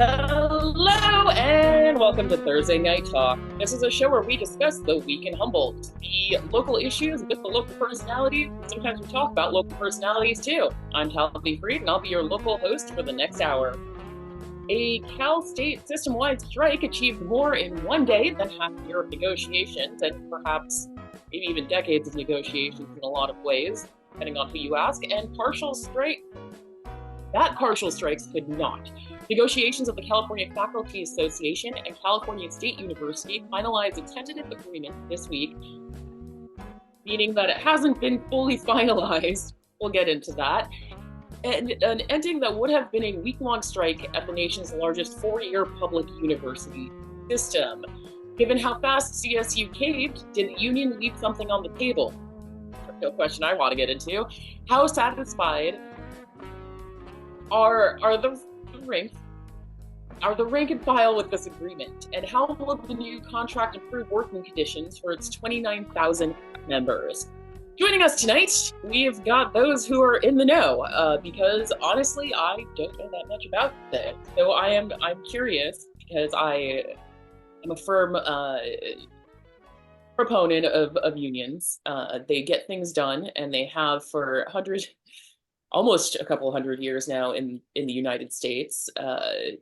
Hello and welcome to Thursday Night Talk. This is a show where we discuss the week in Humboldt, the local issues with the local personality. Sometimes we talk about local personalities too. I'm Tavli Fried and I'll be your local host for the next hour. A Cal State system-wide strike achieved more in one day than half a year of negotiations and perhaps maybe even decades of negotiations in a lot of ways, depending on who you ask, and partial strikes could not. Negotiations of the California Faculty Association and California State University finalized a tentative agreement this week, meaning that it hasn't been fully finalized. We'll get into that. And an ending that would have been a week-long strike at the nation's largest four-year public university system. Given how fast CSU caved, did the union leave something on the table? No question I want to get into. How satisfied are the rank and file with this agreement, and how will the new contract improve working conditions for its 29,000 members? Joining us tonight, we've got those who are in the know, because honestly, I don't know that much about this. So I'm curious because I am a firm proponent of unions. They get things done, and they have for almost a couple hundred years now in the United States. I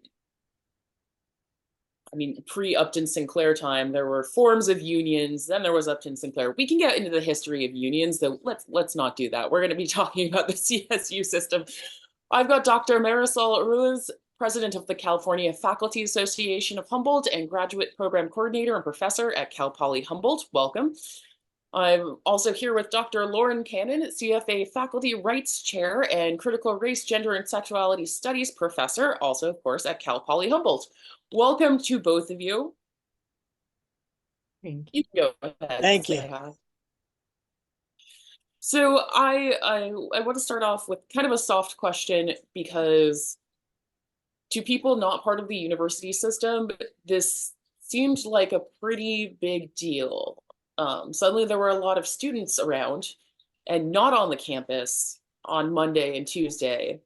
mean, pre-Upton Sinclair time, there were forms of unions. Then there was Upton Sinclair. We can get into the history of unions, though. Let's not do that. We're going to be talking about the CSU system. I've got Dr. Marisol Ruiz, president of the California Faculty Association of Humboldt and graduate program coordinator and professor at Cal Poly Humboldt. Welcome. I'm also here with Dr. Loren Canon, CFA Faculty Rights Chair and Critical Race, Gender, and Sexuality Studies Professor, also, of course, at Cal Poly Humboldt. Welcome to both of you. Thank you. Go ahead. Thank you. So I want to start off with kind of a soft question, because to people not part of the university system, this seemed like a pretty big deal. Suddenly there were a lot of students around and not on the campus on Monday and Tuesday,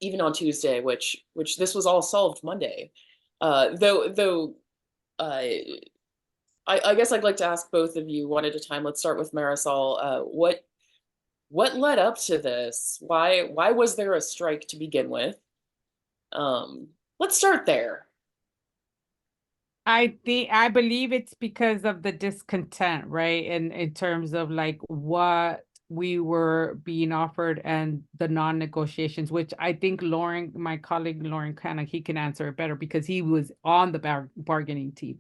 even on Tuesday, which this was all solved Monday. Though I guess I'd like to ask both of you one at a time. Let's start with Marisol. What led up to this? Why was there a strike to begin with? Let's start there. I believe it's because of the discontent, right? And in terms of like what we were being offered and the non-negotiations, which I think my colleague Loren Canon, he can answer it better because he was on the bargaining team.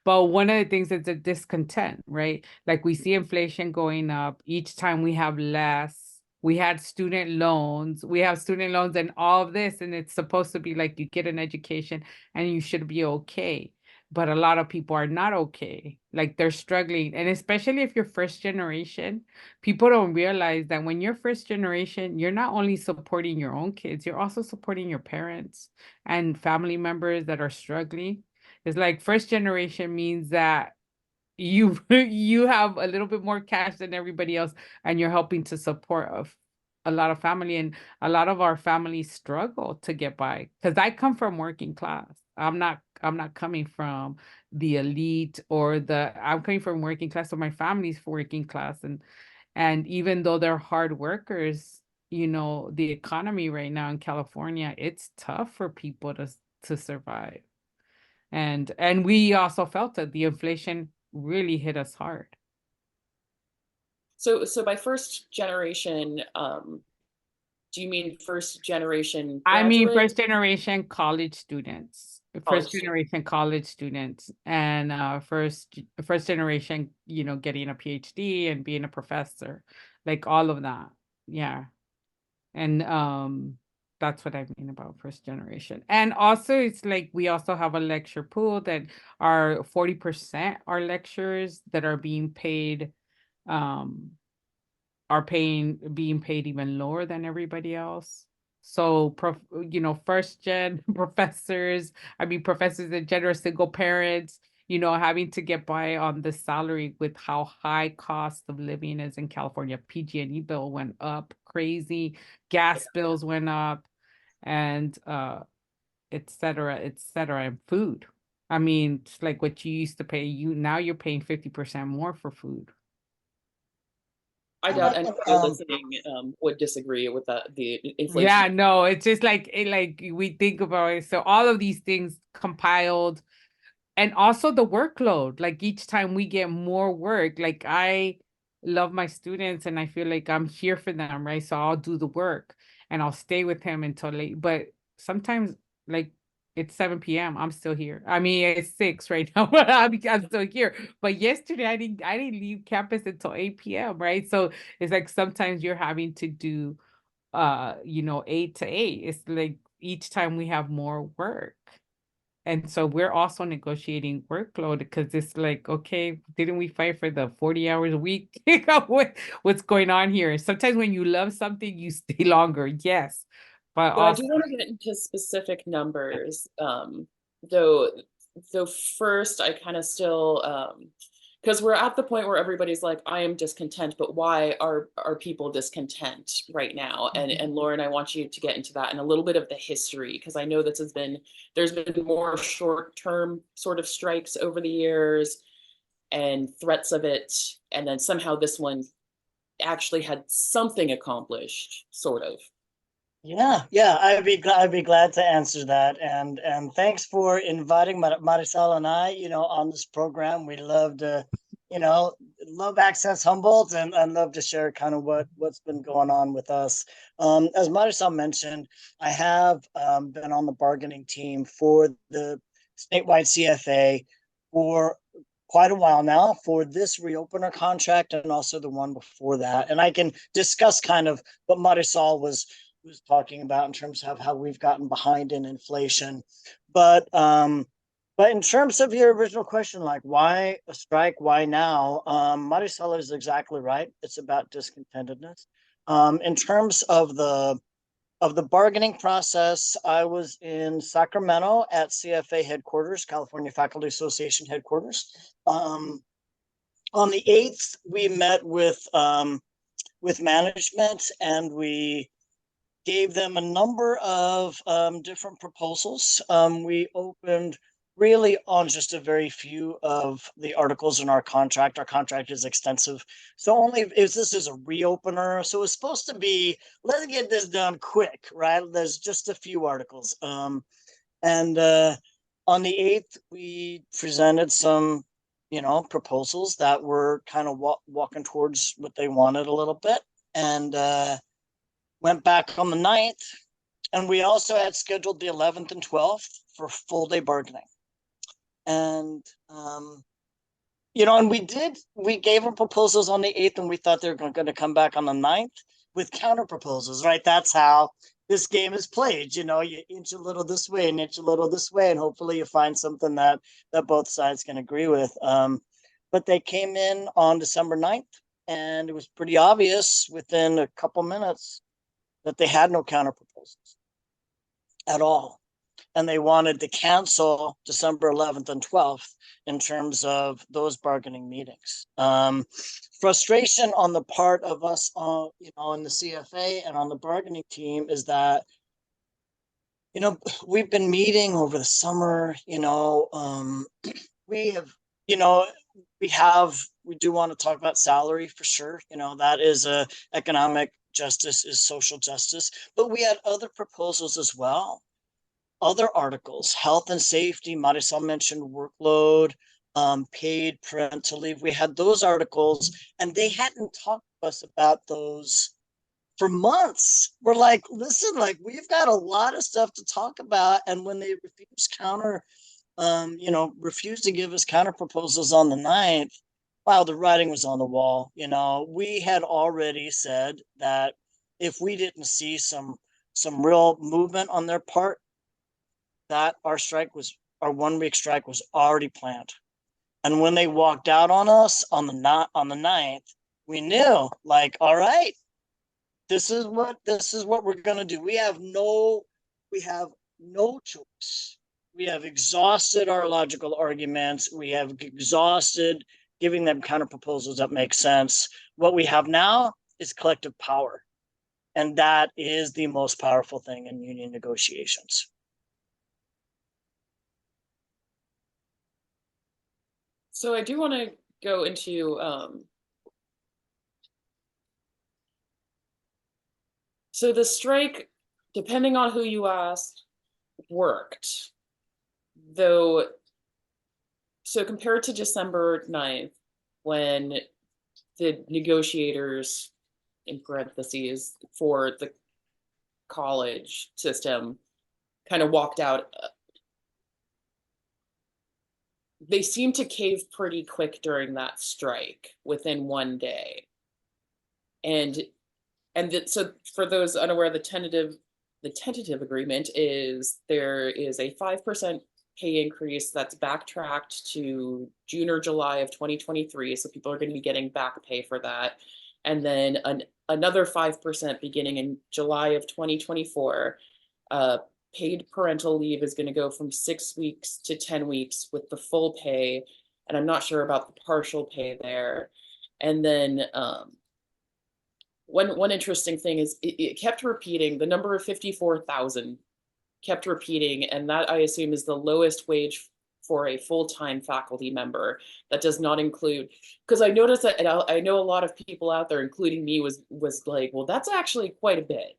But one of the things is the discontent, right? Like we see inflation going up each time we have less. We have student loans and all of this, and it's supposed to be like you get an education and you should be okay. But a lot of people are not okay. Like they're struggling. And especially if you're first generation, people don't realize that when you're first generation, you're not only supporting your own kids, you're also supporting your parents and family members that are struggling. It's like first generation means that you have a little bit more cash than everybody else, and you're helping to support a lot of family, and a lot of our families struggle to get by. Because I come from working class. I'm not coming from the elite I'm coming from working class, so my family's working class, and even though they're hard workers, the economy right now in California, it's tough for people to survive. And we also felt that the inflation really hit us hard. So by first generation, do you mean first generation graduate? I mean first generation college students. First generation college students and first generation, getting a PhD and being a professor, like all of that. Yeah. And That's what I mean about first generation. And also it's like we also have a lecture pool that are 40% are lecturers that are being paid, um being paid even lower than everybody else. So first gen professors, I mean professors in general, single parents, having to get by on the salary with how high cost of living is in California. PG&E bill went up crazy, gas bills went up, and et cetera, and food. I mean, it's like what you used to pay, now you're paying 50% more for food. I doubt anybody listening would disagree with that, the inflation. Yeah, no, it's just like we think about it. So all of these things compiled, and also the workload. Like each time we get more work, like I love my students and I feel like I'm here for them, right? So I'll do the work and I'll stay with him until late. But sometimes, like, it's 7 p.m. I'm still here. I mean, it's 6 right now, but I'm still here. But yesterday I didn't leave campus until 8 p.m., right? So it's like sometimes you're having to do 8 to 8. It's like each time we have more work. And so we're also negotiating workload because it's like, okay, didn't we fight for the 40 hours a week? What's going on here? Sometimes when you love something, you stay longer, yes. But So I do also, want to get into specific numbers, though. Though first, I kind of still, because we're at the point where everybody's like, I am discontent, but why are people discontent right now? And Lauren, I want you to get into that and a little bit of the history, because I know there's been more short-term sort of strikes over the years and threats of it, and then somehow this one actually had something accomplished, sort of. Yeah, I'd be glad to answer that. And thanks for inviting Marisol and I, on this program. We love to, love Access Humboldt and love to share kind of what's been going on with us. As Marisol mentioned, I have been on the bargaining team for the statewide CFA for quite a while now, for this reopener contract and also the one before that. And I can discuss kind of what Marisol was talking about in terms of how we've gotten behind in inflation. But in terms of your original question, like why a strike, why now? Marisol is exactly right. It's about discontentedness. In terms of the bargaining process, I was in Sacramento at CFA headquarters, California Faculty Association headquarters. On the 8th, we met with management and we gave them a number of different proposals. We opened really on just a very few of the articles in our contract. Our contract is extensive. So this is a reopener. So it's supposed to be, let's get this done quick, right? There's just a few articles. And on the 8th, we presented some, proposals that were kind of walking towards what they wanted a little bit. And went back on the 9th, and we also had scheduled the 11th and 12th for full day bargaining. And, and we gave them proposals on the 8th, and we thought they were going to come back on the 9th with counter proposals, right? That's how this game is played. You inch a little this way and inch a little this way, and hopefully you find something that both sides can agree with. But they came in on December 9th, and it was pretty obvious within a couple minutes that they had no counter proposals at all. And they wanted to cancel December 11th and 12th in terms of those bargaining meetings. Frustration on the part of us, in the CFA and on the bargaining team is that, we've been meeting over the summer, we have, we do want to talk about salary for sure. That is a economic justice is social justice, but we had other proposals as well, other articles, health and safety. Marisol mentioned workload, paid parental leave. We had those articles, and they hadn't talked to us about those for months. We're like, listen, like we've got a lot of stuff to talk about, and when they refused to give us counter proposals on the 9th, wow, the writing was on the wall. We had already said that if we didn't see some some real movement on their part, that our 1 week strike was already planned. And when they walked out on us on the 9th, we knew, like, all right, this is what we're gonna do. We have no choice. We have exhausted our logical arguments. We have exhausted giving them counter proposals that make sense. What we have now is collective power. And that is the most powerful thing in union negotiations. So I do want to go into so the strike, depending on who you asked, worked. Though, so compared to December 9th, when the negotiators, in parentheses, for the college system kind of walked out, they seemed to cave pretty quick during that strike within 1 day. So for those unaware, the tentative agreement is there is a 5% pay increase that's backtracked to June or July of 2023. So people are going to be getting back pay for that. And then another 5% beginning in July of 2024. Paid parental leave is going to go from 6 weeks to 10 weeks with the full pay. And I'm not sure about the partial pay there. And then one interesting thing is it kept repeating, the number of 54,000 kept repeating, and that I assume is the lowest wage for a full-time faculty member. That does not include, because I noticed that, and I know a lot of people out there, including me, was like, well, that's actually quite a bit.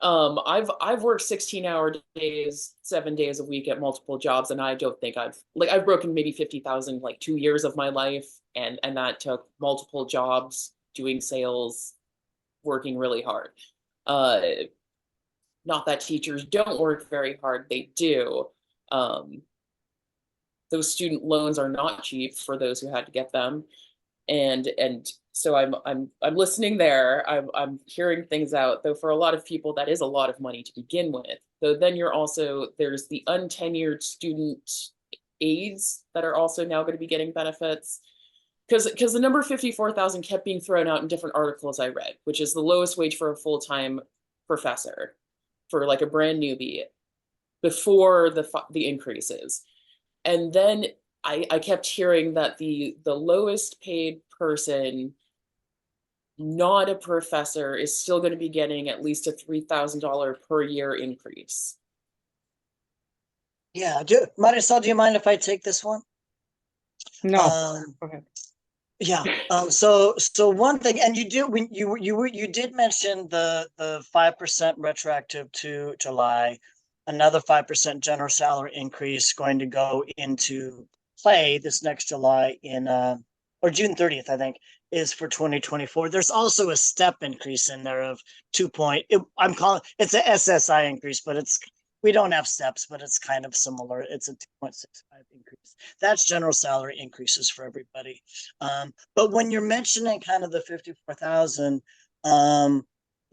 I've worked 16-hour days, 7 days a week at multiple jobs, and I don't think I've broken maybe 50,000 like 2 years of my life, and that took multiple jobs, doing sales, working really hard. Not that teachers don't work very hard, they do. Those student loans are not cheap for those who had to get them. And so I'm listening there. I'm hearing things out, though for a lot of people that is a lot of money to begin with. So then there's the untenured student aides that are also now going to be getting benefits. Because the number 54,000 kept being thrown out in different articles I read, which is the lowest wage for a full-time professor for like a brand newbie before the increases. And then I kept hearing that the lowest paid person, not a professor, is still going to be getting at least a $3,000 per year increase. Yeah, Marisol, do you mind if I take this one? No. Okay. Yeah. So one thing, and you did mention the 5% retroactive to July, another 5% general salary increase going to go into play this next July or June 30th, I think, is for 2024. There's also a step increase in there of it's a SSI increase, but we don't have steps, but it's kind of similar. It's a 2.65 increase. That's general salary increases for everybody. But when you're mentioning kind of the 54,000,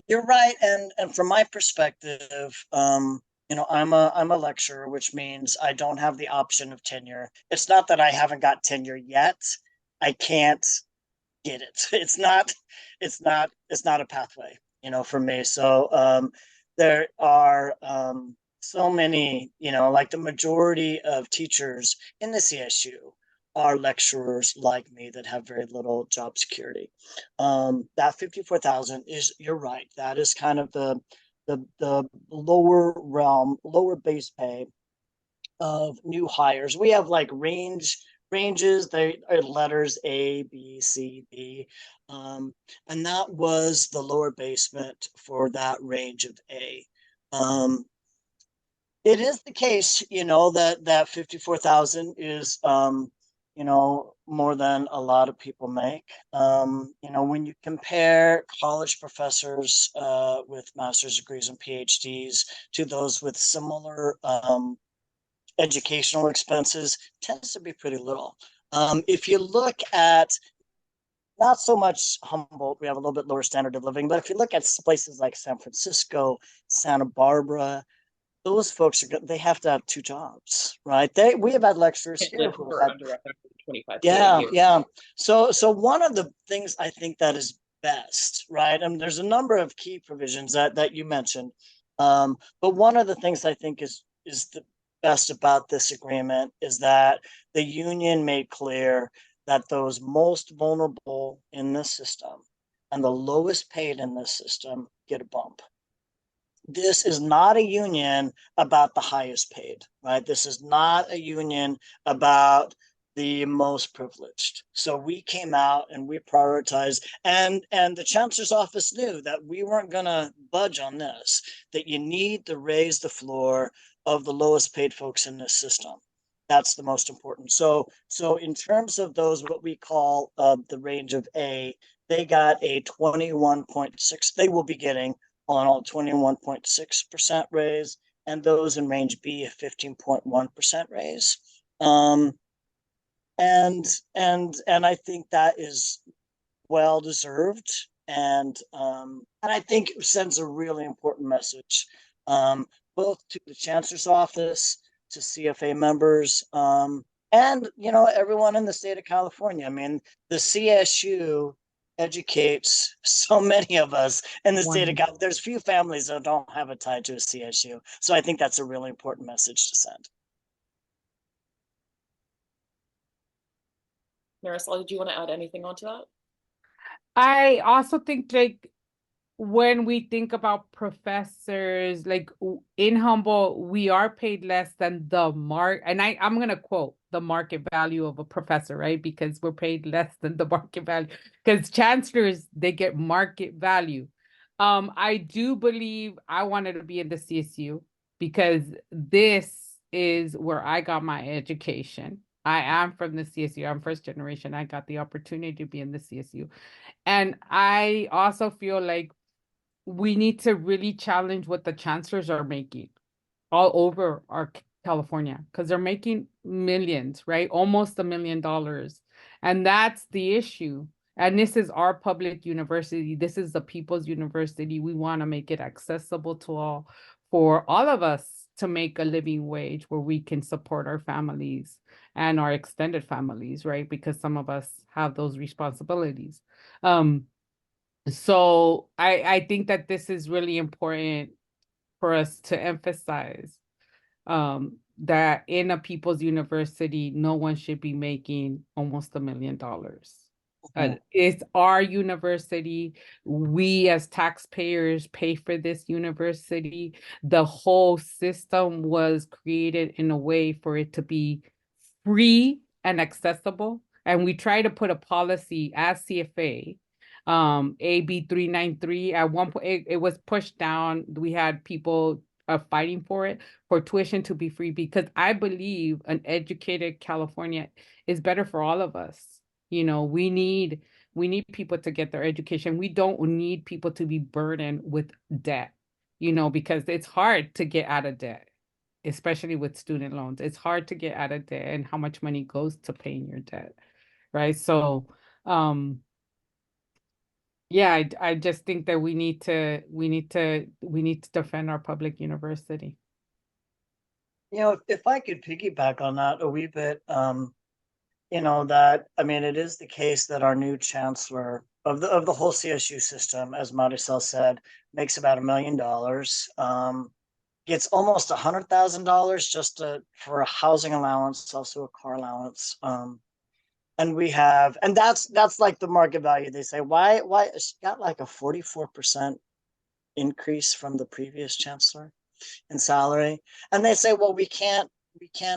you're right. And from my perspective, I'm a lecturer, which means I don't have the option of tenure. It's not that I haven't got tenure yet. I can't get it. It's not a pathway, for me. So there are so many, like the majority of teachers in the CSU are lecturers like me that have very little job security. That 54,000 you're right. That is kind of the lower base pay of new hires. We have like ranges, they are letters A, B, C, D. And that was the lower basement for that range of A. It is the case, that 54,000 is, more than a lot of people make. When you compare college professors with master's degrees and PhDs to those with similar educational expenses, tends to be pretty little. If you look at not so much Humboldt, we have a little bit lower standard of living, but if you look at places like San Francisco, Santa Barbara, those folks they have to have two jobs, right? We have had lecturers here who for had, under 125K yeah, a year. yeah. So one of the things I think that is best, right? And there's a number of key provisions that you mentioned, but one of the things I think is the best about this agreement is that the union made clear that those most vulnerable in this system and the lowest paid in this system get a bump. This is not a union about the highest paid, right? This is not a union about the most privileged. So we came out and we prioritized, and the chancellor's office knew that we weren't going to budge on this, that you need to raise the floor of the lowest paid folks in this system. That's the most important. So in terms of those, what we call the range of A, they got a 21.6, they will be getting on all 21.6% raise, and those in range B a 15.1% raise. And I think that is well deserved, and I think it sends a really important message, both to the chancellor's office, to CFA members, and everyone in the state of California. I mean, the CSU educates so many of us in the state of California. There's few families that don't have a tie to a CSU. So I think that's a really important message to send. Marisol, did you want to add anything onto that? I also think, like, when we think about professors, like in Humboldt, we are paid less than the and I'm going to quote the market value of a professor, right? Because we're paid less than the market value, because chancellors, they get market value. I do believe I wanted to be in the CSU because this is where I got my education. I am from the CSU. I'm first generation. I got the opportunity to be in the CSU. And I also feel like we need to really challenge what the chancellors are making all over our California, because they're making millions, right? Almost $1 million. And that's the issue. And this is our public university. This is the people's university. We want to make it accessible to all, for all of us to make a living wage where we can support our families and our extended families, right? Because some of us have those responsibilities. So I think that this is really important for us to emphasize, that in a people's university, no one should be making almost $1 million. It's our university. We as taxpayers pay for this university. The whole system was created in a way for it to be free and accessible. And we try to put a policy as CFA, AB 393. At one point, it was pushed down. We had people fighting for it, for tuition to be free, because I believe an educated California is better for all of us. We need people to get their education. We don't need people to be burdened with debt, because it's hard to get out of debt, especially with student loans. It's hard to get out of debt, and how much money goes to paying your debt, right? So, yeah, I just think that we need to defend our public university. If I could piggyback on that a wee bit, that, I mean, it is the case that our new chancellor of the whole CSU system, as Marisol said, makes about $1 million, gets almost $100,000 just for a housing allowance, also a car allowance. And that's like the market value. They say, why she got like a 44% increase from the previous chancellor in salary. And they say, well, we can't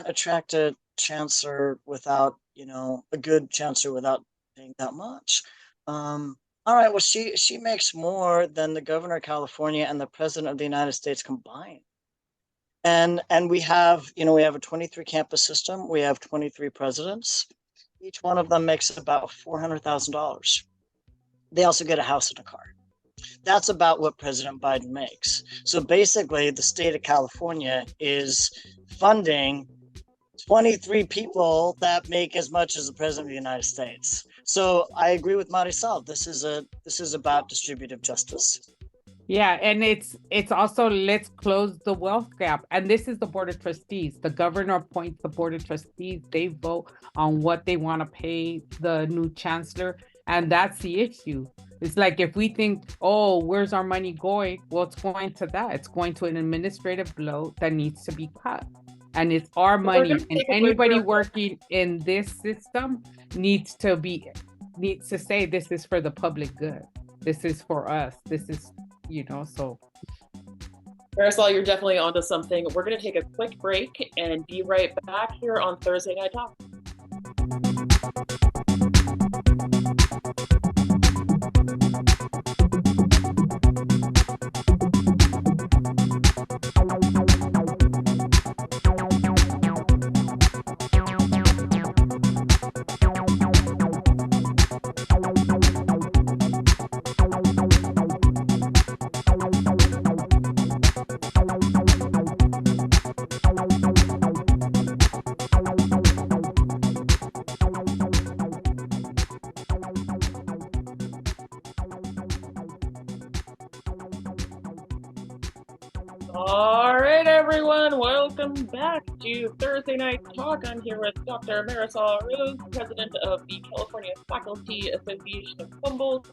attract a chancellor without, a good chancellor without paying that much. All right, well, she makes more than the governor of California and the president of the United States combined. And we have a 23 campus system. We have 23 presidents. Each one of them makes about $400,000. They also get a house and a car. That's about what President Biden makes. So basically, the state of California is funding 23 people that make as much as the president of the United States. So I agree with Marisol. This is about distributive justice. Yeah, and it's also let's close the wealth gap. And this is the board of trustees. The governor appoints the board of trustees. They vote on what they want to pay the new chancellor, and that's the issue. It's like if we think, oh, where's our money going? Well, it's going to that. It's going to an administrative blow that needs to be cut. And it's our money. And anybody working in this system needs to say this is for the public good. This is for us. This is so. Marisol, you're definitely onto something. We're going to take a quick break and be right back here on Thursday Night Talk. All right, everyone, welcome back to Thursday Night Talk. I'm here with Dr. Marisol Ruiz, president of the California Faculty Association of Humboldt,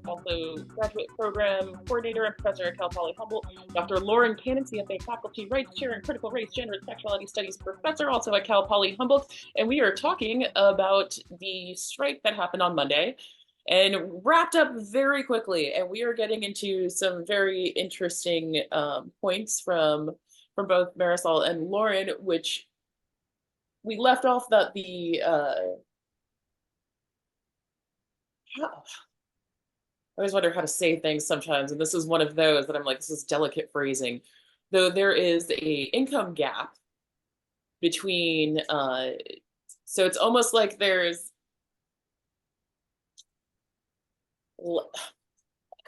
also graduate program coordinator and professor at Cal Poly Humboldt, Dr. Loren Canon, CFA Faculty Rights Chair and Critical Race, Gender and Sexuality Studies Professor, also at Cal Poly Humboldt, and we are talking about the strike that happened on Monday and wrapped up very quickly. And we are getting into some very interesting points from both Marisol and Loren, which we left off that I always wonder how to say things sometimes, and this is one of those that I'm like, this is delicate phrasing. Though there is a income gap between, so it's almost like there's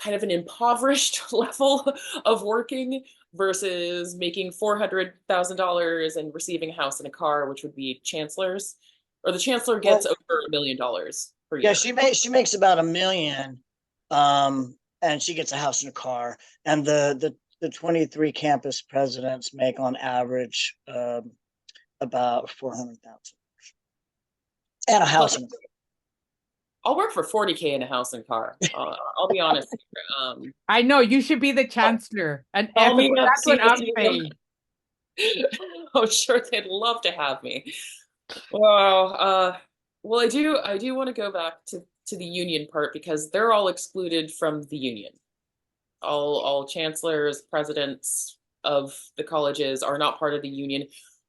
kind of an impoverished level of working versus making $400,000 and receiving a house and a car, which would be chancellors, or the chancellor gets over $1 million per year. Yeah, she makes about $1 million, and she gets a house and a car. And the 23 campus presidents make on average about $400,000 and a house and a car. I'll work for $40K in a house and car. I'll be honest. I know you should be the chancellor, and that's what I'm saying. I'm sure they'd love to have me. Well, I do want to go back to the union part because they're all excluded from the union. All chancellors, presidents of the colleges are not part of the union,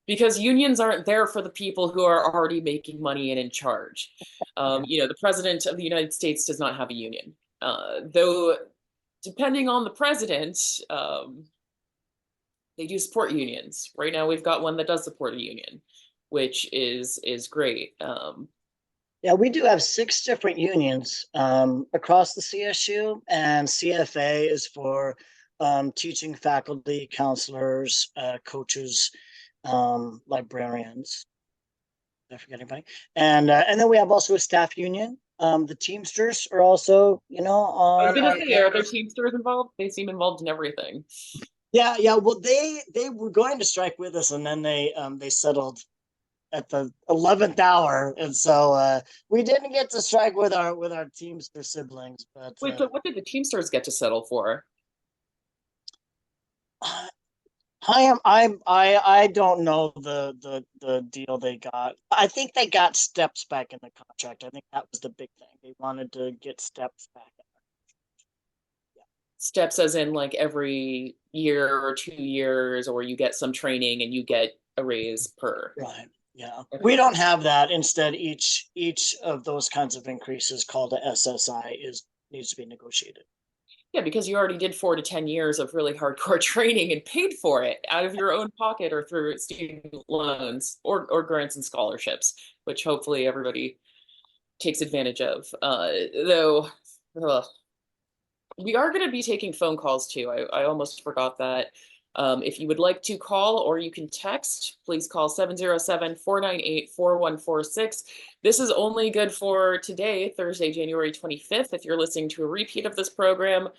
because unions aren't there for the people who are already making money and in charge. The president of the United States does not have a union. Though, depending on the president, they do support unions. Right now, we've got one that does support a union, which is great. Yeah, we do have 6 different unions across the CSU, and CFA is for teaching faculty, counselors, coaches, librarians. Did I forget anybody? And then we have also a staff union. The Teamsters are also, I was gonna say, are there Teamsters involved? They seem involved in everything. Yeah. Well, they were going to strike with us, and then they settled at the 11th hour, and so we didn't get to strike with our Teamster siblings. But wait, so what did the Teamsters get to settle for? I don't know the deal they got. I think they got steps back in the contract. I think that was the big thing. They wanted to get steps back in the contract. Yeah. Steps as in like every year or 2 years, or you get some training and you get a raise per. Right. Yeah. Okay. We don't have that. Instead, each of those kinds of increases called a SSI needs to be negotiated. Yeah, because you already did 4 to 10 years of really hardcore training and paid for it out of your own pocket or through student loans or grants and scholarships, which hopefully everybody takes advantage of. Though we are going to be taking phone calls too. I almost forgot that. If you would like to call or you can text, please call 707-498-4146. This is only good for today, Thursday, January 25th. If you're listening to a repeat of this program,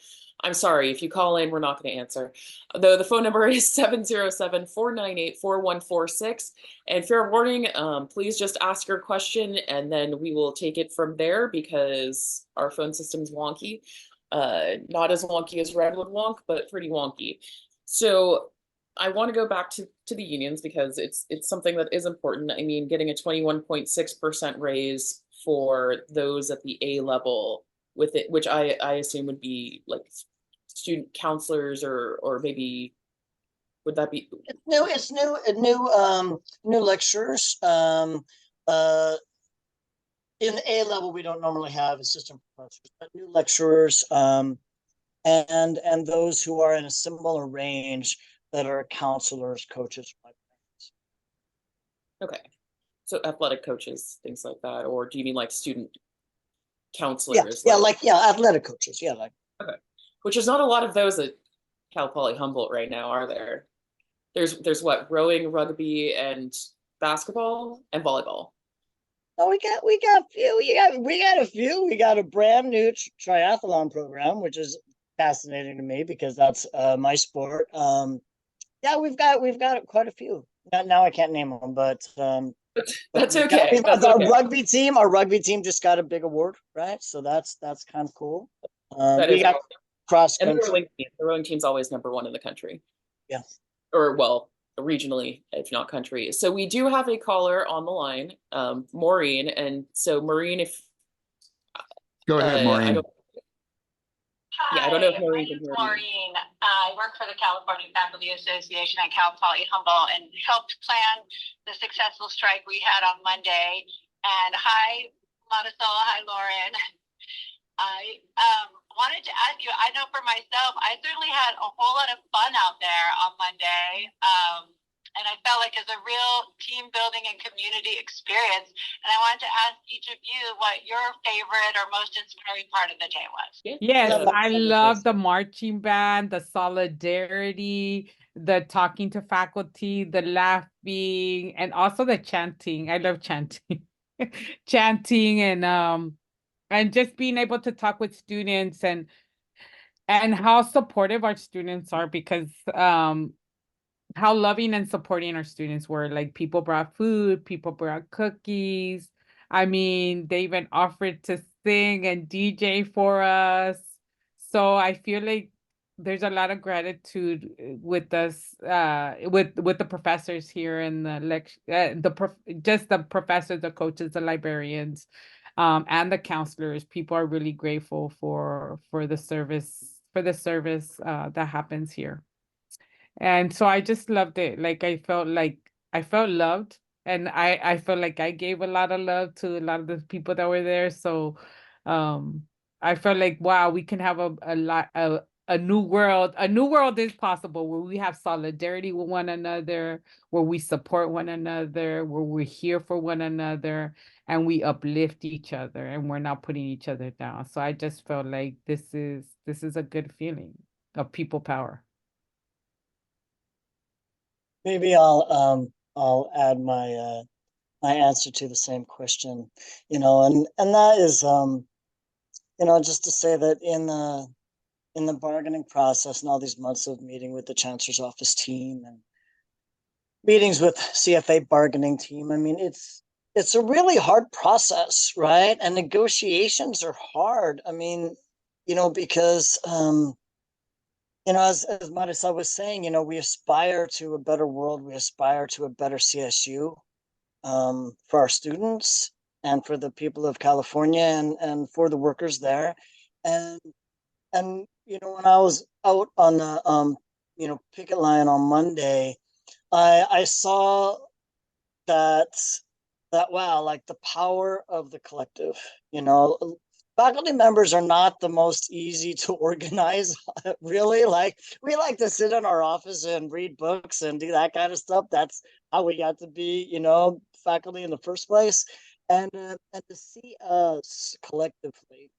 I'm sorry, if you call in, we're not going to answer. Though the phone number is 707-498-4146. And fair warning, please just ask your question and then we will take it from there because our phone system's wonky. Not as wonky as Redwood wonk, but pretty wonky. So I want to go back to the unions because it's something that is important. I mean, getting a 21.6% raise for those at the A level with it, which I assume would be like student counselors or maybe would that be It's new lecturers. In the A level, we don't normally have assistant professors, but new lecturers, and those who are in a similar range that are counselors, coaches. okay? So athletic coaches, things like that, or do you mean like student counselors? Athletic coaches. Yeah, like okay, which is not a lot of those at Cal Poly Humboldt right now, are there? There's what, rowing, rugby, and basketball and volleyball. oh, we got a few. We got a brand new triathlon program, which is fascinating to me because that's my sport. Yeah, we've got quite a few. Now I can't name them, but That's okay. That's our okay. rugby team just got a big award, right? So that's kind of cool. That We is got awesome. cross And country. the rowing team's always #1 in the country. Yeah. Or well, regionally, if not country. So we do have a caller on the line, Maureen. And so Maureen, if Go ahead, Maureen. I don't know if Maureen my can name's hear me. Maureen. I work for the California Faculty Association at Cal Poly Humboldt and helped plan the successful strike we had on Monday. And hi, Marisol. Hi, Loren. I wanted to ask you, I know for myself, I certainly had a whole lot of fun out there on Monday. And I felt like it's a real team building and community experience. And I wanted to ask each of you what your favorite or most inspiring part of the day was. Yes, I love the marching band, the solidarity, the talking to faculty, the laughing, and also the chanting. I love chanting. Chanting and just being able to talk with students and how supportive our students are because how loving and supporting our students were. Like people brought food, people brought cookies. I mean, they even offered to sing and DJ for us. So I feel like there's a lot of gratitude with us, with the professors here and just the professors, the coaches, the librarians, and the counselors. People are really grateful for the service that happens here. And so I just loved it. Like I felt loved and I felt like I gave a lot of love to a lot of the people that were there. So I felt like wow, we can have a new world. A new world is possible where we have solidarity with one another, where we support one another, where we're here for one another and we uplift each other and we're not putting each other down. So I just felt like this is a good feeling of people power. Maybe I'll add my my answer to the same question, and that is just to say that in the bargaining process and all these months of meeting with the chancellor's office team and meetings with CFA bargaining team, I mean it's a really hard process, right? And negotiations are hard. I mean, because as Marisol was saying, we aspire to a better world. We aspire to a better CSU for our students and for the people of California and for the workers there. And when I was out on the picket line on Monday, I saw that wow, like the power of the collective. Faculty members are not the most easy to organize, really. Like we like to sit in our office and read books and do that kind of stuff. That's how we got to be, faculty in the first place. And to see us collectively,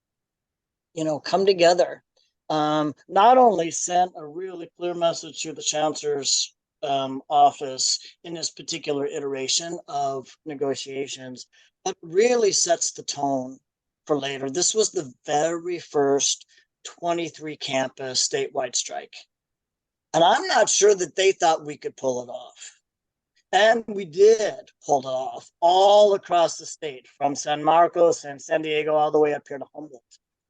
come together not only sent a really clear message to the chancellor's office in this particular iteration of negotiations, but really sets the tone for later. This was the very first 23 campus statewide strike. And I'm not sure that they thought we could pull it off. And we did pull it off all across the state, from San Marcos and San Diego all the way up here to Humboldt.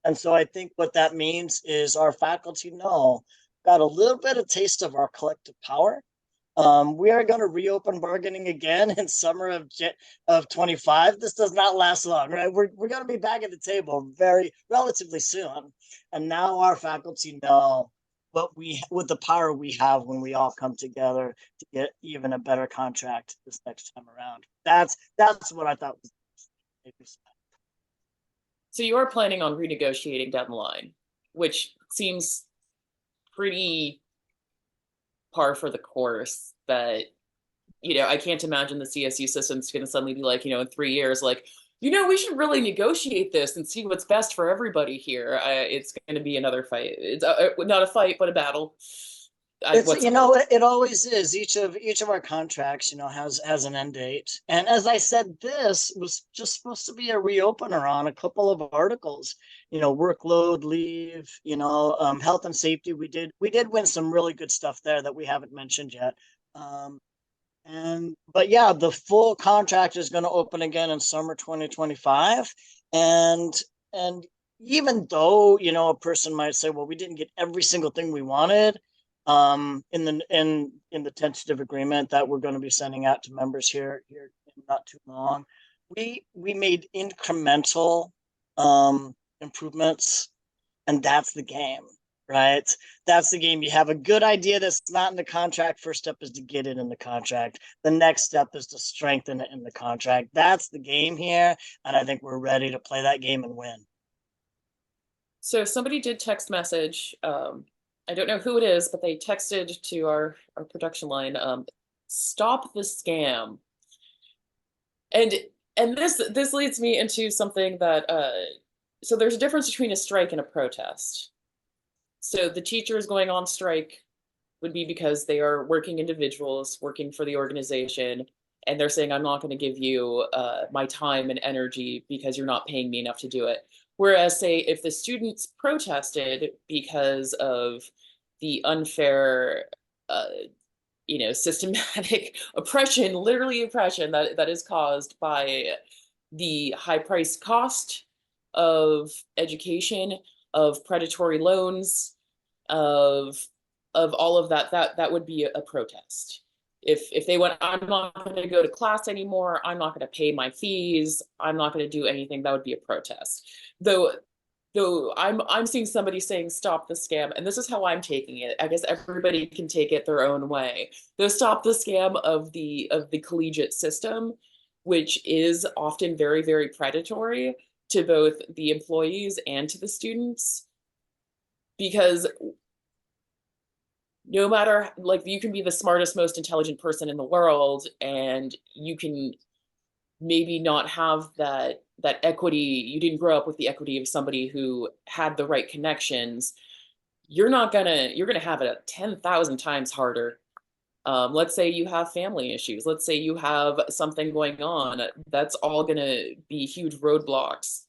And so I think what that means is our faculty got a little bit of taste of our collective power. We are going to reopen bargaining again in summer of 25. This does not last long, right? We're going to be back at the table relatively soon. And now our faculty know what the power we have when we all come together to get even a better contract this next time around. That's what I thought was. So you are planning on renegotiating down the line, which seems pretty par for the course. That, I can't imagine the CSU system's going to suddenly be like, in 3 years, like, we should really negotiate this and see what's best for everybody here. It's going to be another fight. It's not a fight, but a battle. It always is. Each of our contracts, has an end date. And as I said, this was just supposed to be a reopener on a couple of articles. Workload, leave, health and safety. We did win some really good stuff there that we haven't mentioned yet. But yeah, the full contract is going to open again in summer 2025. And even though, a person might say, well, we didn't get every single thing we wanted, in the tentative agreement that we're going to be sending out to members here in not too long, we made incremental improvements, and that's the game, right? That's the game. You have a good idea that's not in the contract. First step is to get it in the contract. The next step is to strengthen it in the contract. That's the game here, and I think we're ready to play that game and win. So somebody did text message. I don't know who it is, but they texted to our production line, stop the scam. And this leads me into something that, so there's a difference between a strike and a protest. So the teachers going on strike would be because they are working individuals working for the organization, and they're saying, I'm not going to give you my time and energy because you're not paying me enough to do it. Whereas, say, if the students protested because of the unfair, systematic oppression, literally oppression that is caused by the high price cost of education, of predatory loans, of all of that would be a protest. If they went, I'm not going to go to class anymore, I'm not going to pay my fees, I'm not going to do anything, that would be a protest. Though I'm seeing somebody saying stop the scam, and this is how I'm taking it. I guess everybody can take it their own way. Though stop the scam of the collegiate system, which is often very, very predatory to both the employees and to the students. Because no matter, like, you can be the smartest, most intelligent person in the world, and you can maybe not have that equity. You didn't grow up with the equity of somebody who had the right connections. You're gonna have it 10,000 times harder. Let's say you have family issues. Let's say you have something going on. That's all gonna be huge roadblocks.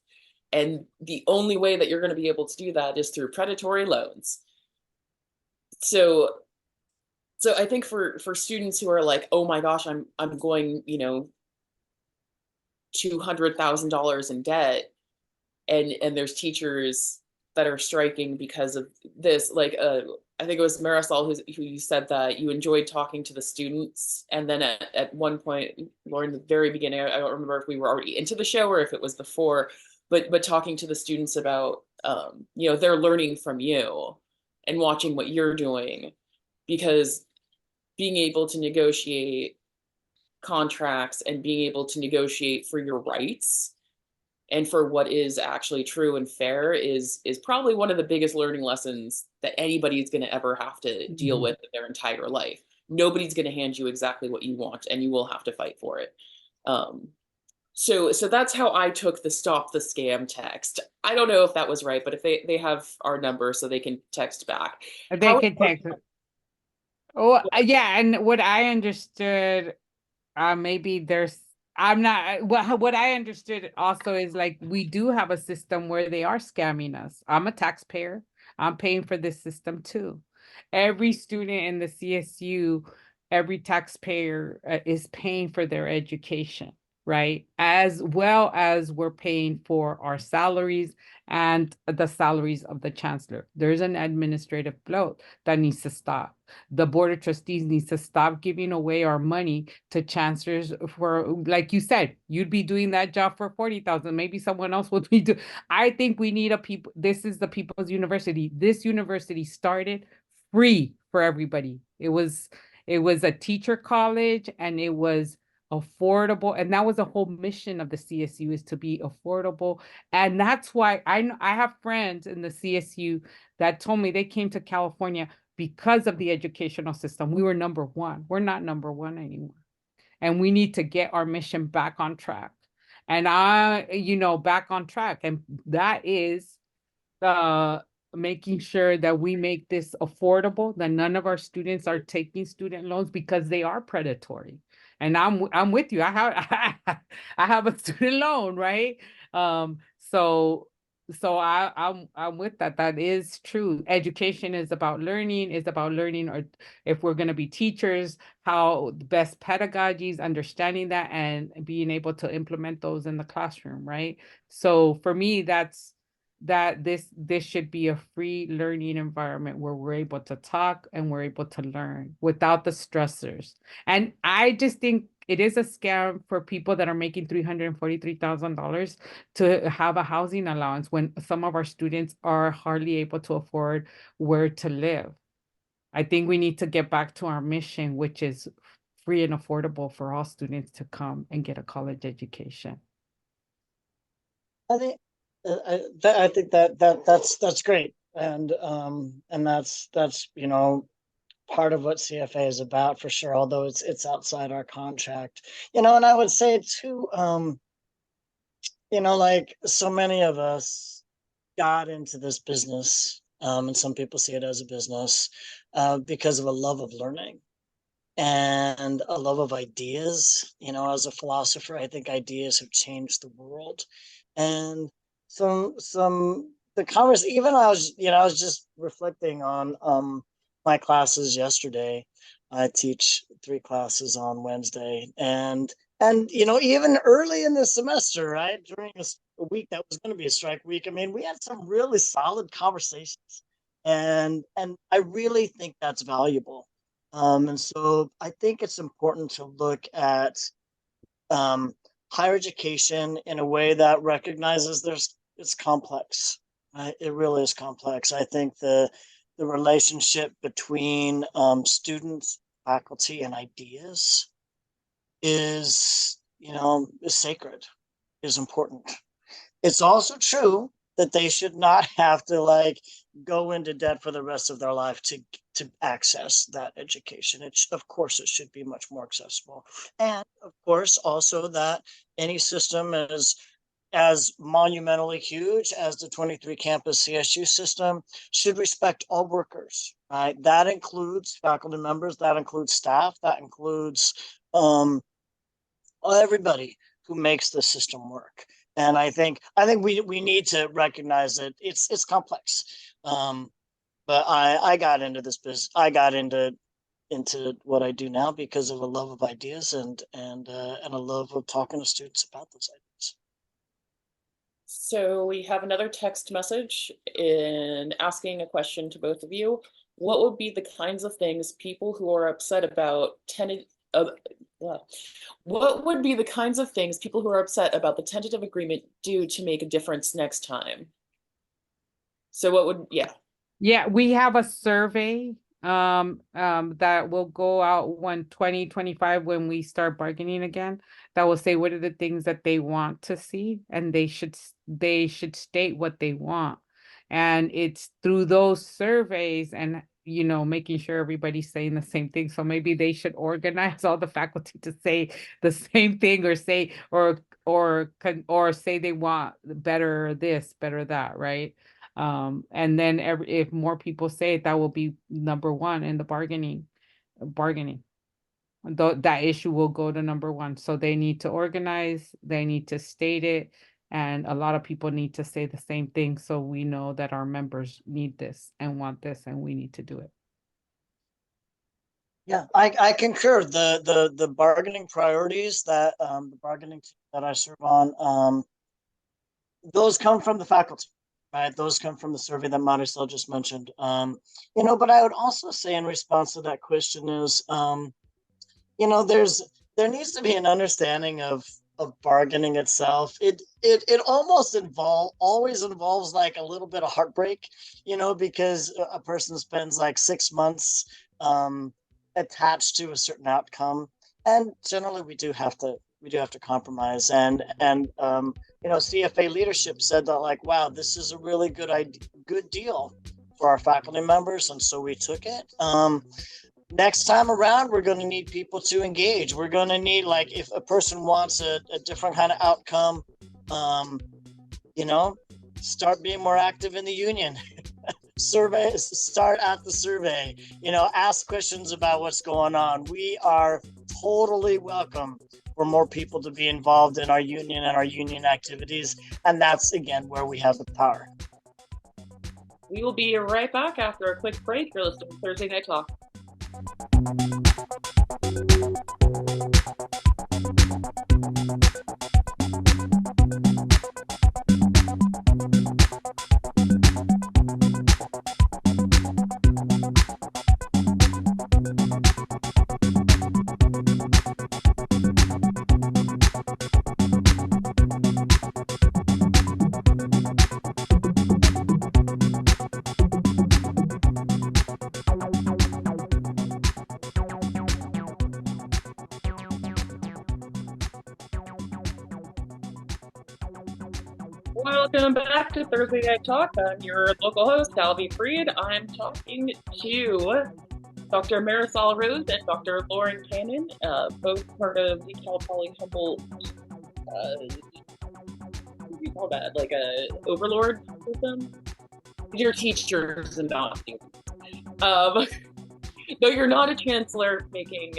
And the only way that you're gonna be able to do that is through predatory loans. So I think for students who are like, oh my gosh, I'm going, $200,000 in debt, and there's teachers that are striking because of this. Like, I think it was Marisol who said that you enjoyed talking to the students, and then at one point, Loren, the very beginning, I don't remember if we were already into the show or if it was before, but talking to the students about, they're learning from you and watching what you're doing, because being able to negotiate contracts and being able to negotiate for your rights and for what is actually true and fair is probably one of the biggest learning lessons that anybody's going to ever have to deal with in their entire life. Nobody's going to hand you exactly what you want, and you will have to fight for it. So that's how I took the stop the scam text. I don't know if that was right, but if they have our number so they can text back. They can text. Oh, yeah, and what I understood, maybe there's, I'm not, what I understood also is like, we do have a system where they are scamming us. I'm a taxpayer. I'm paying for this system too. Every student in the CSU, every taxpayer is paying for their education, right? As well as we're paying for our salaries and the salaries of the chancellor. There's an administrative bloat that needs to stop. The board of trustees needs to stop giving away our money to chancellors for, like you said, you'd be doing that job for 40,000. Maybe someone else would be doing. I think we need a people. This is the people's university. This university started free for everybody. It was a teacher college, and it was affordable, and that was the whole mission of the CSU, is to be affordable. And that's why I have friends in the CSU that told me they came to California because of the educational system. We were number one. We're not number one anymore. And we need to get our mission back on track. And back on track. And that is making sure that we make this affordable, that none of our students are taking student loans because they are predatory. And I'm with you. I have I have a student loan, right? So I'm with that. That is true. Education is about learning, or if we're going to be teachers, how the best pedagogies, understanding that and being able to implement those in the classroom, right? So for me, that's that this should be a free learning environment where we're able to talk and we're able to learn without the stressors. And I just think it is a scam for people that are making $343,000 to have a housing allowance when some of our students are hardly able to afford where to live. I think we need to get back to our mission, which is free and affordable for all students to come and get a college education. I think I think that's great, and that's part of what CFA is about for sure. Although it's outside our contract, and I would say too, like so many of us got into this business, and some people see it as a business, because of a love of learning and a love of ideas. As a philosopher, I think ideas have changed the world, and the conversation. Even I was just reflecting on my classes yesterday. I teach 3 classes on Wednesday, and even early in the semester, right, during a week that was going to be a strike week, I mean, we had some really solid conversations, and I really think that's valuable. And so I think it's important to look at higher education in a way that recognizes it's complex. Right? It really is complex. I think the relationship between students, faculty, and ideas is sacred, is important. It's also true that they should not have to go into debt for the rest of their life to access that education. Of course, it should be much more accessible. And of course, also that any system is as monumentally huge as the 23 campus CSU system should respect all workers, right? That includes faculty members, that includes staff, that includes everybody who makes the system work. And I think we need to recognize that it's complex. But I got into this business. I got into what I do now because of a love of ideas and a love of talking to students about those ideas. So we have another text message in asking a question to both of you. What would be the kinds of things people who are upset about what would be the kinds of things people who are upset about the tentative agreement do to make a difference next time? So what would, Yeah, we have a survey that will go out when 2025 when we start bargaining again, that will say what are the things that they want to see, and they should state what they want. And it's through those surveys and making sure everybody's saying the same thing. So maybe they should organize all the faculty to say the same thing, or or say they want better this, better that, right? And then if more people say it, that will be number one in the bargaining. That issue will go to number one. So they need to organize, they need to state it, and a lot of people need to say the same thing, so we know that our members need this and want this, and we need to do it. Yeah, I concur. The bargaining priorities that the bargaining team that I serve on, those come from the faculty, right? Those come from the survey that Marisol just mentioned. But I would also say in response to that question is, there needs to be an understanding of bargaining itself. It almost always involves like a little bit of heartbreak, because a person spends like 6 months attached to a certain outcome, and generally we do have to compromise. And CFA leadership said that, like, wow, this is a really good deal for our faculty members, and so we took it. Next time around, we're going to need people to engage. We're going to need, like, if a person wants a different kind of outcome, start being more active in the union. Start at the survey, ask questions about what's going on. We are totally welcome for more people to be involved in our union and our union activities. And that's, again, where we have the power. We will be right back after a quick break. You're listening to Thursday Night Talk. Welcome back to Thursday Night Talk. I'm your local host, Tavli Fried. I'm talking to Dr. Marisol Ruiz and Dr. Loren Canon, both part of the Cal Poly Humboldt, what do you call that, like a overlord system? You're teachers and not students. No, you're not a chancellor making,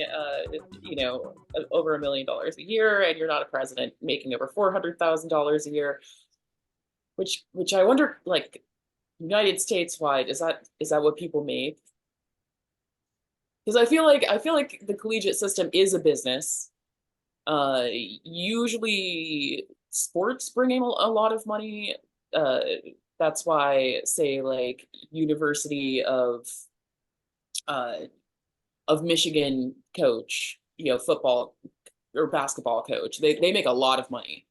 over $1 million a year, and you're not a president making over $400,000 a year. Which I wonder, like, United States wide, is that what people make? Because I feel like the collegiate system is a business. Usually sports bring in a lot of money. That's why, say, like, University of Michigan coach, football or basketball coach, they make a lot of money.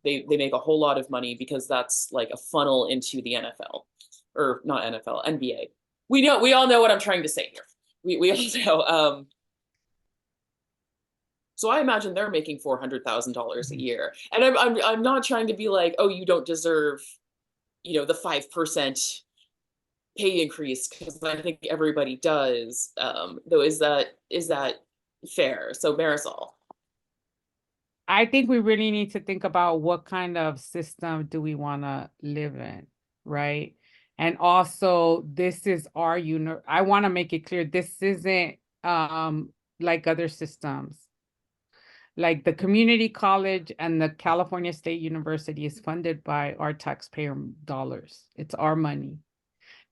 They make a whole lot of money because that's like a funnel into the NFL, or not NFL, NBA. We all know what I'm trying to say here. We all know. So I imagine they're making $400,000 a year, and I'm not trying to be like, oh, you don't deserve, the 5% pay increase, because I think everybody does. Though, is that fair? So Marisol. I think we really need to think about what kind of system do we want to live in, right? And also, this is our I want to make it clear, this isn't like other systems. Like the community college and the California State University is funded by our taxpayer dollars. It's our money.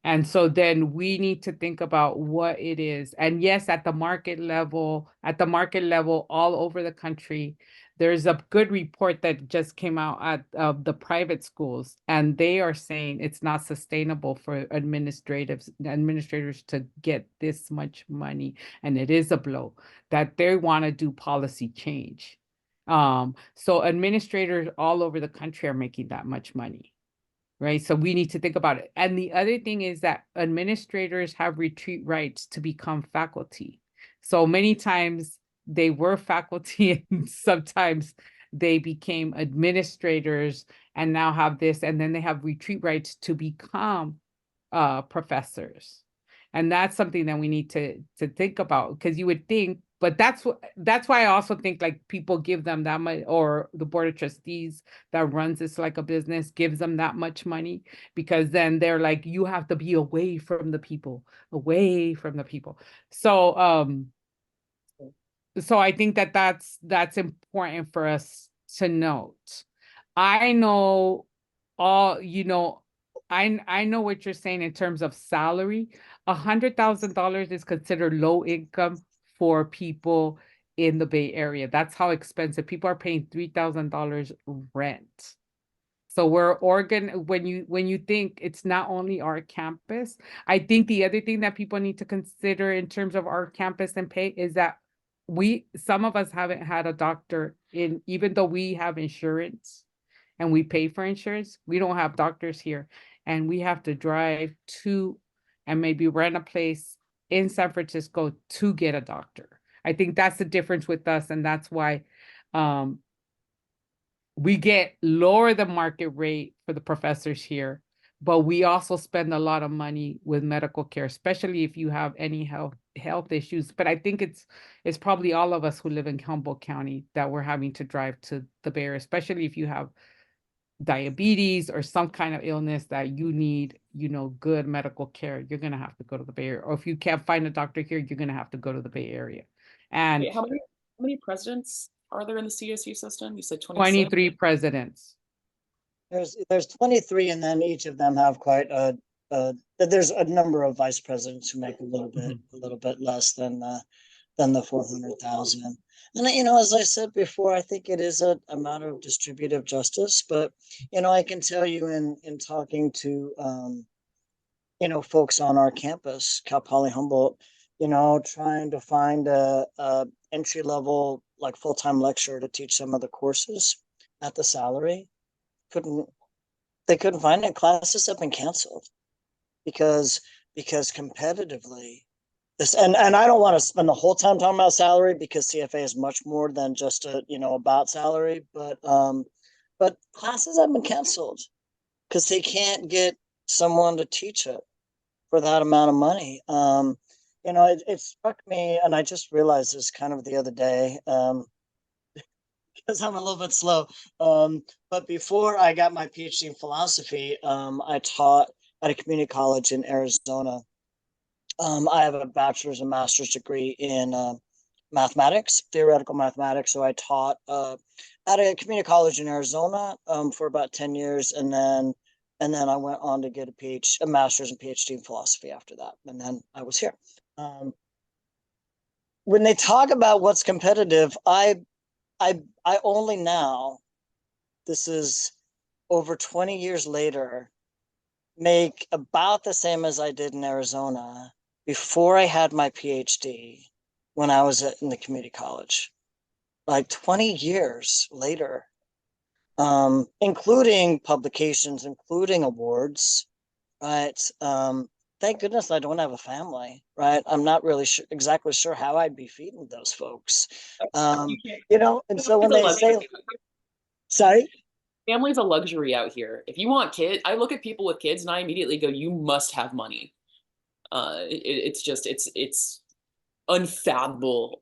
And so then we need to think about what it is. And yes, at the market level, all over the country, there's a good report that just came out at the private schools, and they are saying it's not sustainable for administrators to get this much money. And it is a blow that they want to do policy change. So administrators all over the country are making that much money. Right. So we need to think about it. And the other thing is that administrators have retreat rights to become faculty. So many times they were faculty and sometimes they became administrators and now have this, and then they have retreat rights to become professors. And that's something that we need to think about, because you would think but that's why I also think like people give them that much, or the board of trustees that runs this like a business gives them that much money, because then they're like, you have to be away from the people, away from the people. So so I think that that's important for us to note. I know all, you know, I know what you're saying in terms of salary. $100,000 is considered low income for people in the Bay Area. That's how expensive people are paying $3,000 rent. So when you think it's not only our campus, I think the other thing that people need to consider in terms of our campus and pay is that some of us haven't had a doctor in, even though we have insurance and we pay for insurance, we don't have doctors here, and we have to drive to and maybe rent a place in San Francisco to get a doctor. I think that's the difference with us, and that's why we get lower the market rate for the professors here, but we also spend a lot of money with medical care, especially if you have any health issues. But I think it's probably all of us who live in Humboldt County that we're having to drive to the Bay Area, especially if you have diabetes or some kind of illness that you need, you know, good medical care. You're gonna have to go to the Bay Area, or if you can't find a doctor here, you're gonna have to go to the Bay Area. And Wait, how many presidents are there in the CSU system? You said 26? 23 presidents. There's 23, and then each of them have quite there's a number of vice presidents who make a little bit less than the 400,000. And you know, as I said before, I think it is a matter of distributive justice. But you know, I can tell you in talking to you know, folks on our campus, Cal Poly Humboldt, you know, trying to find a entry level like full-time lecturer to teach some of the courses at the salary, they couldn't find it. Classes have been canceled because competitively this, and I don't want to spend the whole time talking about salary, because CFA is much more than just you know, about salary, but classes have been canceled because they can't get someone to teach it for that amount of money. You know, it struck me, and I just realized this kind of the other day, because I'm a little bit slow. But before I got my PhD in philosophy, I taught at a community college in Arizona. I have a bachelor's and master's degree in mathematics, theoretical mathematics. So I taught at a community college in Arizona for about 10 years, and then I went on to get a master's and PhD in philosophy after that, and then I was here. When they talk about what's competitive, I only now, this is over 20 years later, make about the same as I did in Arizona before I had my PhD when I was in the community college. Like 20 years later, including publications, including awards, right? Thank goodness I don't have a family, right? I'm not really exactly sure how I'd be feeding those folks. You know, and so when they say, sorry? Family's a luxury out here. If you want kids, I look at people with kids and I immediately go, you must have money. It's unfathomable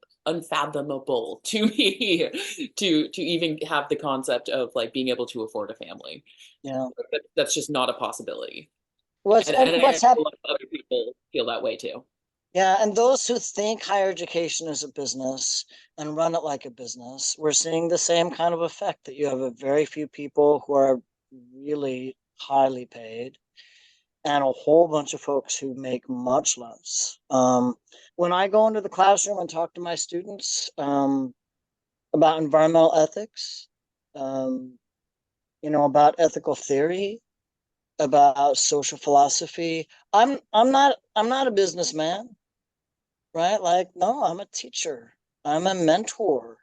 to me to even have the concept of like being able to afford a family. Yeah, that's just not a possibility. What's happening? Other people feel that way too. Yeah, and those who think higher education is a business and run it like a business, we're seeing the same kind of effect, that you have a very few people who are really highly paid and a whole bunch of folks who make much less. When I go into the classroom and talk to my students about environmental ethics, you know, about ethical theory, about social philosophy, I'm not a businessman, right? Like, no, I'm a teacher. I'm a mentor.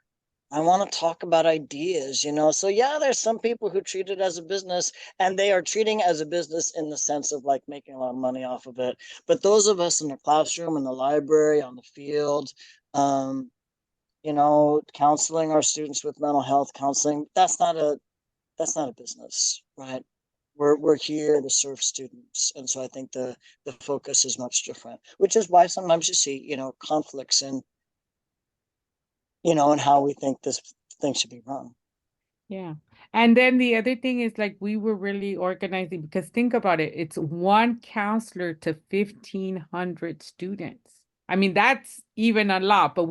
I want to talk about ideas, you know? So yeah, there's some people who treat it as a business, and they are treating it as a business in the sense of like making a lot of money off of it. But those of us in the classroom, in the library, on the field, you know, counseling our students with mental health counseling, that's not a business, right? We're here to serve students. And so I think the focus is much different, which is why sometimes you see, you know, conflicts and how we think this thing should be run. Yeah. And then the other thing is like we were really organizing because think about it, it's one counselor to 1,500 students. I mean, that's even a lot, but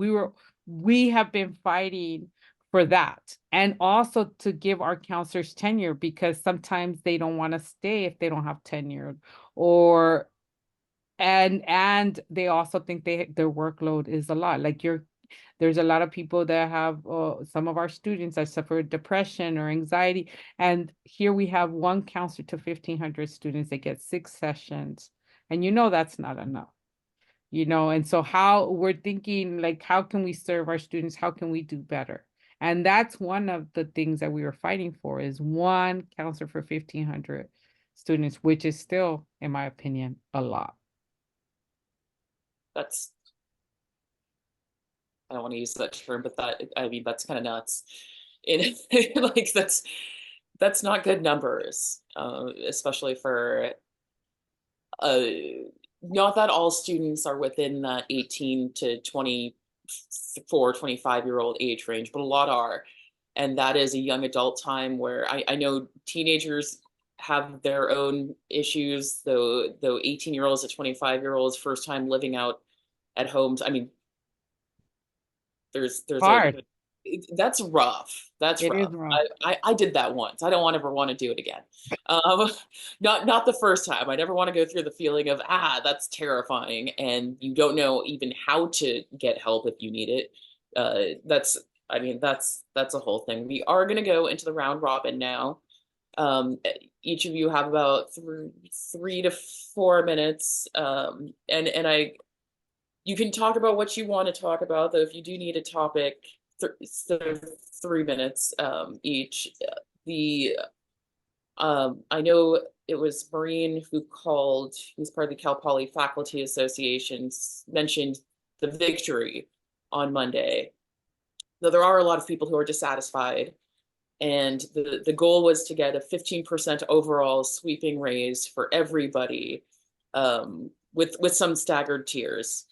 we have been fighting for that. And also to give our counselors tenure because sometimes they don't want to stay if they don't have tenure or and they also think their workload is a lot. Like there's a lot of people that have some of our students that suffer depression or anxiety. And here we have one counselor to 1,500 students. They get 6 sessions. And that's not enough. And so how we're thinking like, how can we serve our students? How can we do better? And that's one of the things that we were fighting for is one counselor for 1,500 students, which is still, in my opinion, a lot. That's, I don't want to use that term, but that's kind of nuts. And like that's not good numbers, especially for not that all students are within that 18 to 24, 25-year-old age range, but a lot are. And that is a young adult time where I know teenagers have their own issues, though 18-year-olds to 25-year-olds first time living out at homes. I mean, there's Hard. that's rough. That's It is rough. rough. I did that once. I don't ever want to do it again. Not the first time. I never want to go through the feeling of that's terrifying, and you don't know even how to get help if you need it. That's a whole thing. We are going to go into the round robin now. Each of you have about 3 to 4 minutes, and you can talk about what you want to talk about, though if you do need a topic, 3 minutes each. I know it was Maureen who's part of the Cal Poly Faculty Association, mentioned the victory on Monday. Though there are a lot of people who are dissatisfied, and the goal was to get a 15% overall sweeping raise for everybody, with some staggered tiers,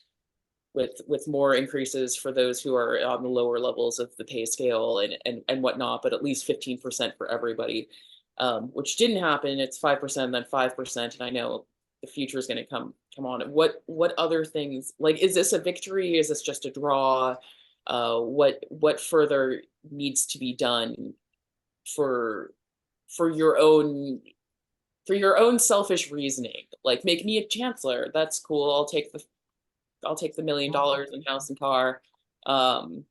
with more increases for those who are on the lower levels of the pay scale and whatnot, but at least 15% for everybody, which didn't happen. It's 5%, then 5%, and I know the future is going to come on. What other things, like, is this a victory? Is this just a draw? What further needs to be done for your own selfish reasoning? Like, make me a chancellor. That's cool. I'll take the $1 million in house and car. I'll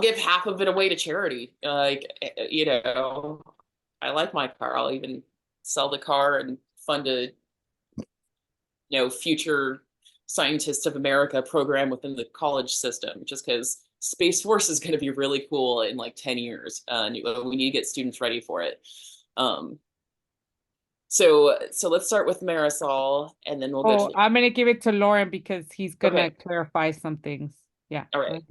give half of it away to charity. I like my car. I'll even sell the car and fund a future Scientists of America program within the college system, just because Space Force is going to be really cool in like 10 years. And we need to get students ready for it. So let's start with Marisol, and then we'll go to I'm going to give it to Loren because he's going to Okay. clarify some things. Yeah. All right.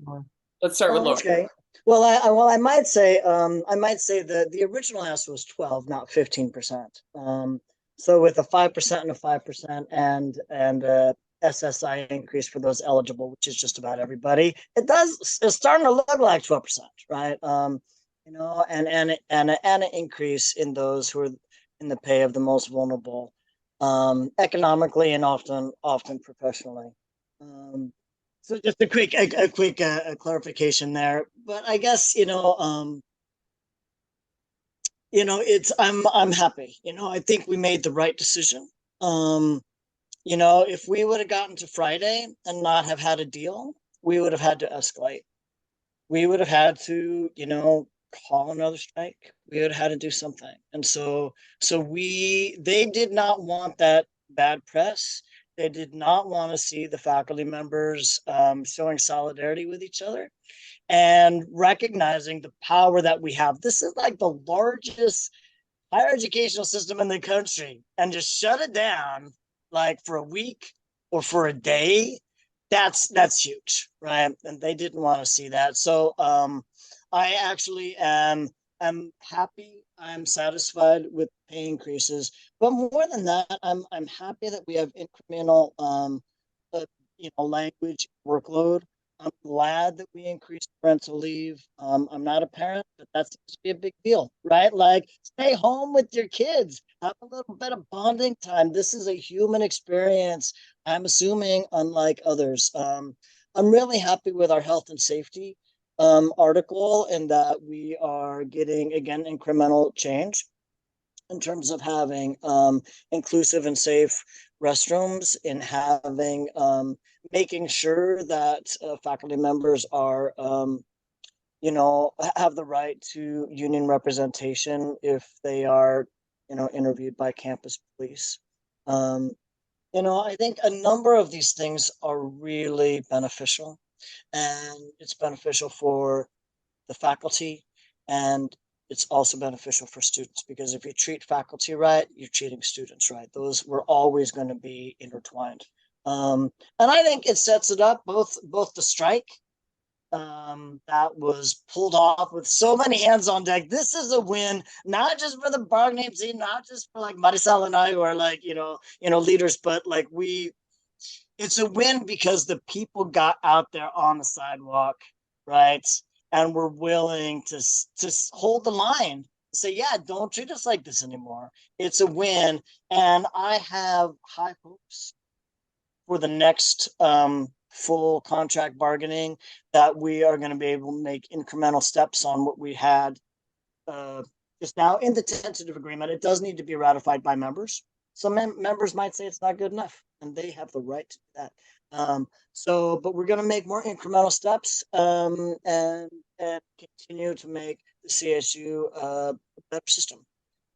Let's start with Loren. Okay. Well, I might say that the original ask was 12, not 15%. So with a 5% and a 5% and SSI increase for those eligible, which is just about everybody, it's starting to look like 12%, right? And an increase in those who are in the pay of the most vulnerable, economically and often professionally. So just a quick clarification there, but I guess I'm happy. I think we made the right decision. If we would have gotten to Friday and not have had a deal, we would have had to escalate. We would have had to, call another strike. We would have had to do something. And so they did not want that bad press. They did not want to see the faculty members showing solidarity with each other and recognizing the power that we have. This is like the largest higher educational system in the country, and just shut it down like for a week or for a day. That's huge, right? And they didn't want to see that. So I actually am happy. I'm satisfied with pay increases, but more than that, I'm happy that we have incremental language workload. I'm glad that we increased parental leave. I'm not a parent, but that seems to be a big deal, right? Like, stay home with your kids, have a little bit of bonding time. This is a human experience, I'm assuming, unlike others. I'm really happy with our health and safety article, and that we are getting, again, incremental change in terms of having inclusive and safe restrooms, in having making sure that faculty members are have the right to union representation if they are interviewed by campus police. um, I think a number of these things are really beneficial, and it's beneficial for the faculty, and it's also beneficial for students, because if you treat faculty right, you're treating students right. Those were always going to be intertwined. And I think it sets it up, both the strike that was pulled off with so many hands on deck. This is a win, not just for the bargaining team, not just for like Marisol and I, who are like, leaders, but like it's a win because the people got out there on the sidewalk, right? And were willing to hold the line, say, yeah, don't treat us like this anymore. It's a win. And I have high hopes for the next full contract bargaining, that we are going to be able to make incremental steps on what we had just now in the tentative agreement. It does need to be ratified by members. Some members might say it's not good enough, and they have the right to do that. But we're going to make more incremental steps and continue to make the CSU a better system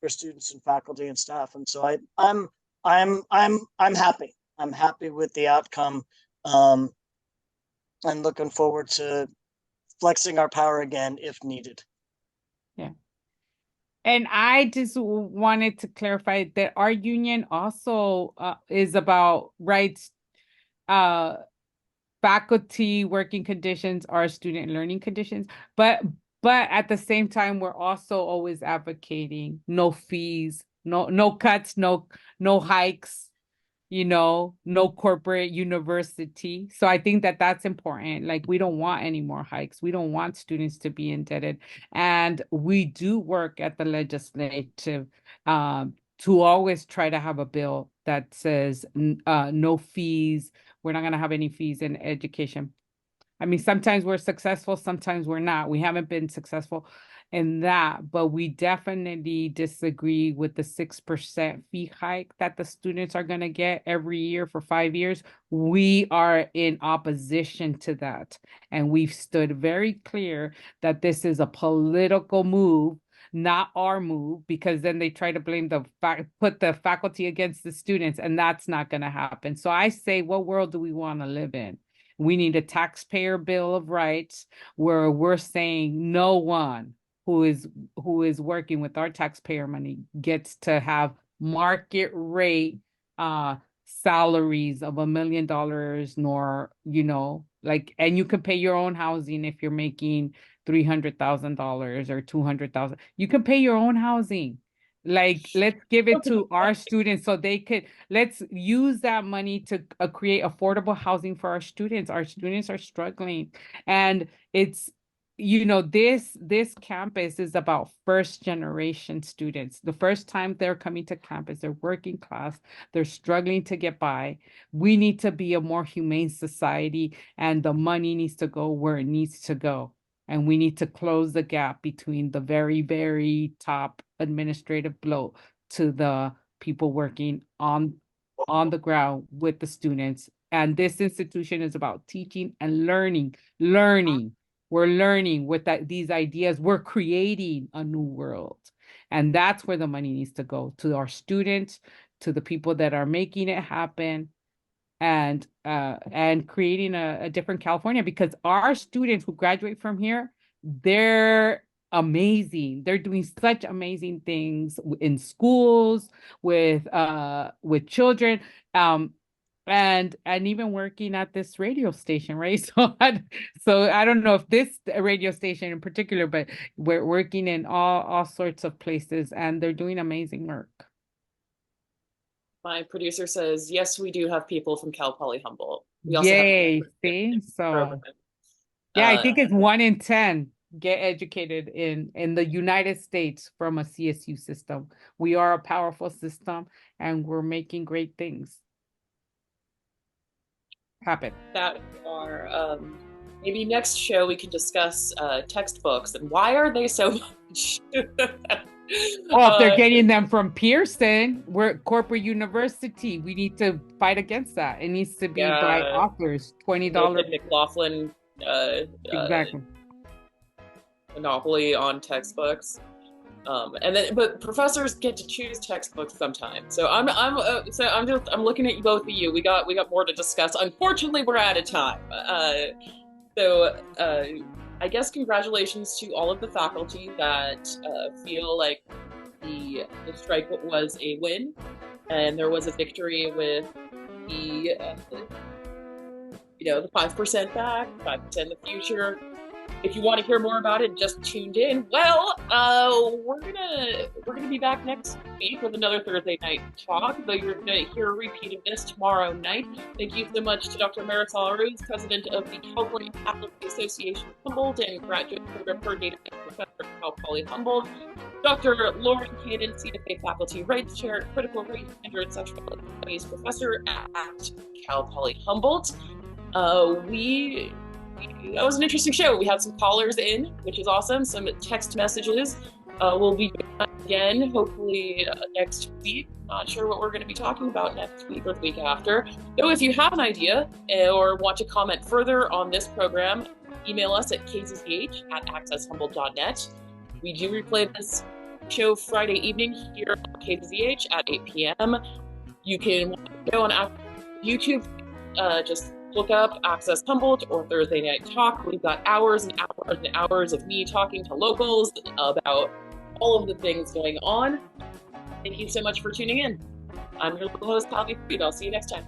for students and faculty and staff. And so I'm happy. I'm happy with the outcome, and looking forward to flexing our power again if needed. Yeah. And I just wanted to clarify that our union also is about rights, faculty working conditions, our student learning conditions, but at the same time, we're also always advocating no fees, no cuts, no hikes, no corporate university. So I think that that's important. Like, we don't want any more hikes. We don't want students to be indebted. And we do work at the legislative to always try to have a bill that says no fees. We're not going to have any fees in education. I mean, sometimes we're successful, sometimes we're not. We haven't been successful in that, but we definitely disagree with the 6% fee hike that the students are going to get every year for 5 years. We are in opposition to that. And we've stood very clear that this is a political move, not our move, because then they try to blame put the faculty against the students, and that's not going to happen. So I say, what world do we want to live in? We need a taxpayer bill of rights where we're saying no one who is working with our taxpayer money gets to have market rate salaries of $1 million, nor, and you can pay your own housing if you're making $300,000 or $200,000. You can pay your own housing. Like, let's give it to our students so they could, let's use that money to create affordable housing for our students. Our students are struggling. And it's, this campus is about first generation students. The first time they're coming to campus, they're working class, they're struggling to get by. We need to be a more humane society, and the money needs to go where it needs to go. And we need to close the gap between the very, very top administrative bloat to the people working on the ground with the students. And this institution is about teaching and learning. We're learning with these ideas. We're creating a new world. And that's where the money needs to go, to our students, to the people that are making it happen, and creating a different California, because our students who graduate from here, they're amazing. They're doing such amazing things in schools with children, and even working at this radio station, right? So I don't know if this radio station in particular, but we're working in all sorts of places, and they're doing amazing work. My producer says, yes, we do have people from Cal Poly Humboldt. We also Yay, see? So Yeah, I think it's 1 in 10 get educated in the United States from a CSU system. We are a powerful system and we're making great things happen. That are maybe next show we can discuss textbooks and why are they so much. Well, if they're getting them from Pearson, we're corporate university. We need to fight against that. It needs to be by authors, $20. McLaughlin Exactly. monopoly on textbooks. But professors get to choose textbooks sometimes. So I'm looking at both of you. We got more to discuss. Unfortunately, we're out of time. I guess congratulations to all of the faculty that feel like the strike was a win, and there was a victory with the the 5% back, 5% in the future. If you want to hear more about it, just tuned in. Well, we're gonna be back next week with another Thursday night talk, but you're gonna hear a repeat of this tomorrow night. Thank you so much to Dr. Marisol Ruiz, president of the Cal Poly Faculty Association Humboldt and graduate program coordinator professor at Cal Poly Humboldt, Dr. Loren Canon, CFA Faculty Rights Chair, Critical Race and Sexuality Studies Professor at Cal Poly Humboldt. That was an interesting show. We had some callers in, which is awesome, some text messages. We'll be back again, hopefully next week. Not sure what we're going to be talking about next week or the week after. So if you have an idea or want to comment further on this program, email us at kzzh@accesshumboldt.net. We do replay this show Friday evening here on KZH at 8 p.m. You can go on YouTube, just look up Access Humboldt or Thursday Night Talk. We've got hours and hours and hours of me talking to locals about all of the things going on. Thank you so much for tuning in. I'm your host, Tavli Fried. I'll see you next time.